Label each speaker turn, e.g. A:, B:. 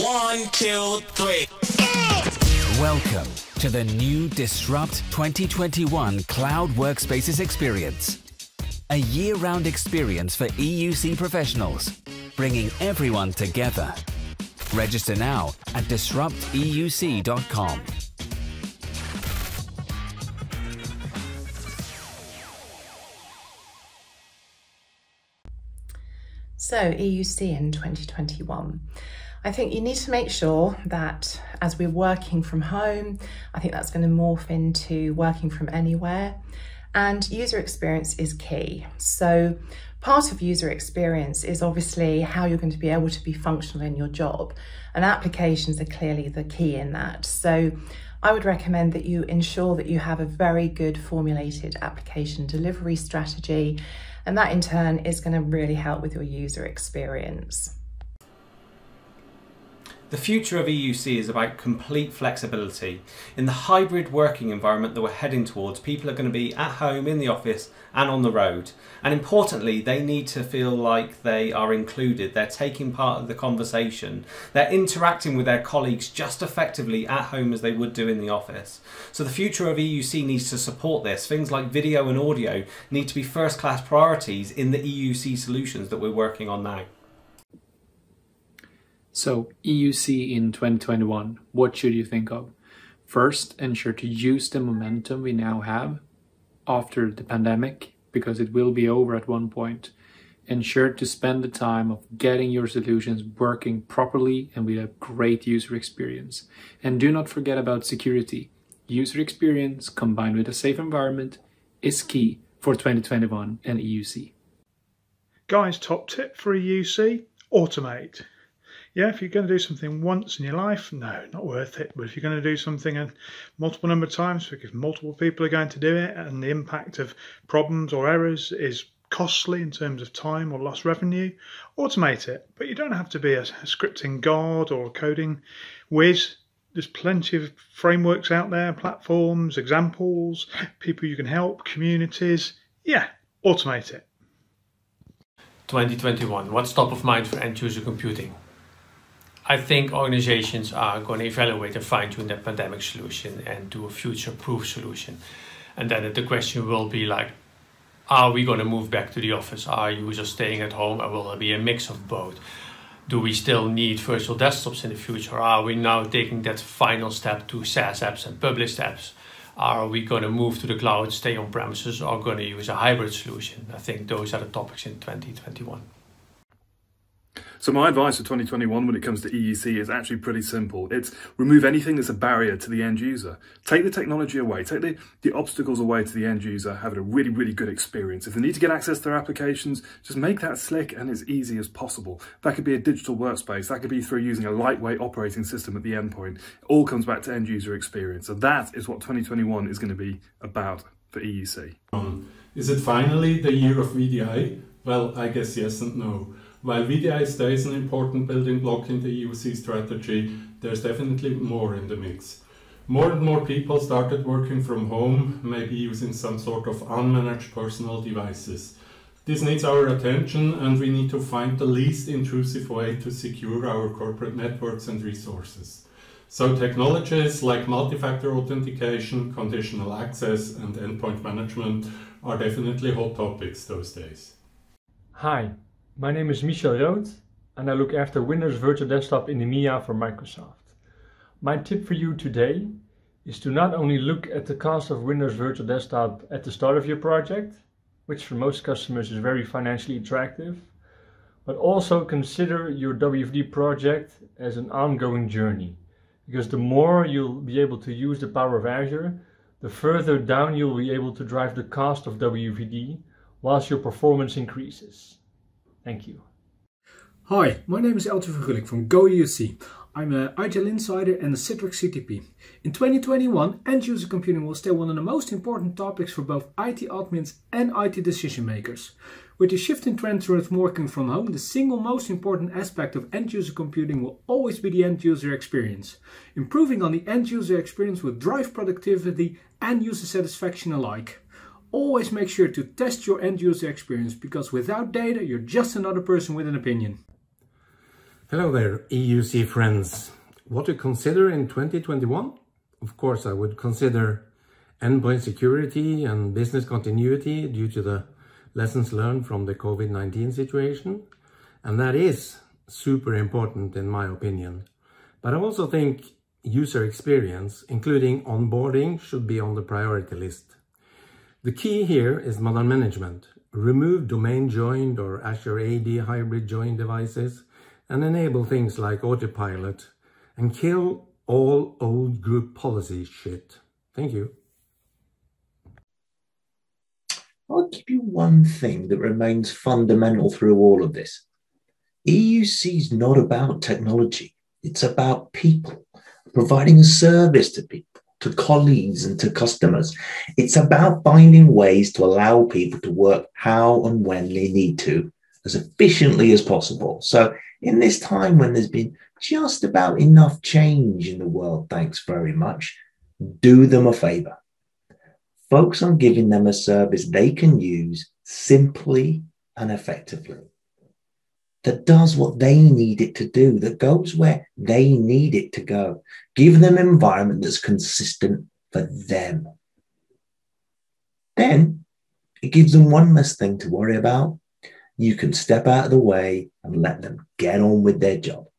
A: 1, 2, 3.
B: Welcome to the new Disrupt 2021 Cloud Workspaces experience. A year-round experience for EUC professionals, bringing everyone together. Register now at disrupteuc.com.
C: So, EUC in 2021. I think you need to make sure that as we're working from home, I think that's going to morph into working from anywhere, and user experience is key. So part of user experience is obviously how you're going to be able to be functional in your job, and applications are clearly the key in that. So I would recommend that you ensure that you have a very good formulated application delivery strategy, and that in turn is going to really help with your user experience.
D: The future of EUC is about complete flexibility. In the hybrid working environment that we're heading towards, people are going to be at home, in the office and on the road. And importantly, they need to feel like they are included, they're taking part of the conversation, they're interacting with their colleagues just effectively at home as they would do in the office. So the future of EUC needs to support this. Things like video and audio need to be first-class priorities in the EUC solutions that we're working on now.
E: So EUC in 2021, what should you think of? First, ensure to use the momentum we now have after the pandemic, because it will be over at one point. Ensure to spend the time of getting your solutions working properly and with a great user experience. And do not forget about security. User experience combined with a safe environment is key for 2021 and EUC.
F: Guys, top tip for EUC, automate. Yeah, if you're going to do something once in your life, no, not worth it. But if you're going to do something a multiple number of times, because multiple people are going to do it, and the impact of problems or errors is costly in terms of time or lost revenue, automate it. But you don't have to be a scripting god or a coding whiz. There's plenty of frameworks out there, platforms, examples, people you can help, communities. Yeah, automate it.
G: 2021, what's top of mind for end-user computing? I think organizations are going to evaluate and fine-tune their pandemic solution and do a future-proof solution. And then the question will be like, are we going to move back to the office? Are users staying at home, or will there be a mix of both? Do we still need virtual desktops in the future? Are we now taking that final step to SaaS apps and published apps? Are we going to move to the cloud, stay on premises, or going to use a hybrid solution? I think those are the topics in 2021.
H: So my advice for 2021 when it comes to EUC is actually pretty simple. It's remove anything that's a barrier to the end user. Take the technology away, take the obstacles away to the end user, have a really, really good experience. If they need to get access to their applications, just make that slick and as easy as possible. That could be a digital workspace, that could be through using a lightweight operating system at the endpoint. It all comes back to end user experience. So that is what 2021 is going to be about for EUC.
I: Is it finally the year of VDI? Well, I guess yes and no. While VDI stays an important building block in the EUC strategy, there's definitely more in the mix. More and more people started working from home, maybe using some sort of unmanaged personal devices. This needs our attention, and we need to find the least intrusive way to secure our corporate networks and resources. So technologies like multi-factor authentication, conditional access, and endpoint management are definitely hot topics those days.
J: Hi. My name is Rhodes, and I look after Windows Virtual Desktop in EMEA for Microsoft. My tip for you today is to not only look at the cost of Windows Virtual Desktop at the start of your project, which for most customers is very financially attractive, but also consider your WVD project as an ongoing journey, because the more you'll be able to use the power of Azure, the further down you'll be able to drive the cost of WVD whilst your performance increases. Thank you.
K: Hi, my name is Audridge from EUC. I'm an IGEL insider and a Citrix CTP. In 2021, end-user computing will stay one of the most important topics for both IT admins and IT decision makers. With the shift in trend towards working from home, the single most important aspect of end-user computing will always be the end-user experience. Improving on the end-user experience will drive productivity and user satisfaction alike. Always make sure to test your end-user experience, because without data, you're just another person with an opinion.
L: Hello there, EUC friends. What to consider in 2021? Of course, I would consider endpoint security and business continuity due to the lessons learned from the COVID-19 situation. And that is super important in my opinion. But I also think user experience, including onboarding, should be on the priority list. The key here is model management. Remove domain joined or Azure AD hybrid joined devices and enable things like autopilot and kill all old group policy shit. Thank you.
M: I'll give you one thing that remains fundamental through all of this. EUC is not about technology. It's about people, providing a service to people, to colleagues and to customers. It's about finding ways to allow people to work how and when they need to, as efficiently as possible. So in this time when there's been just about enough change in the world, thanks very much, do them a favor. Focus on giving them a service they can use simply and effectively, that does what they need it to do, that goes where they need it to go. Give them an environment that's consistent for them. Then it gives them one less thing to worry about. You can step out of the way and let them get on with their job.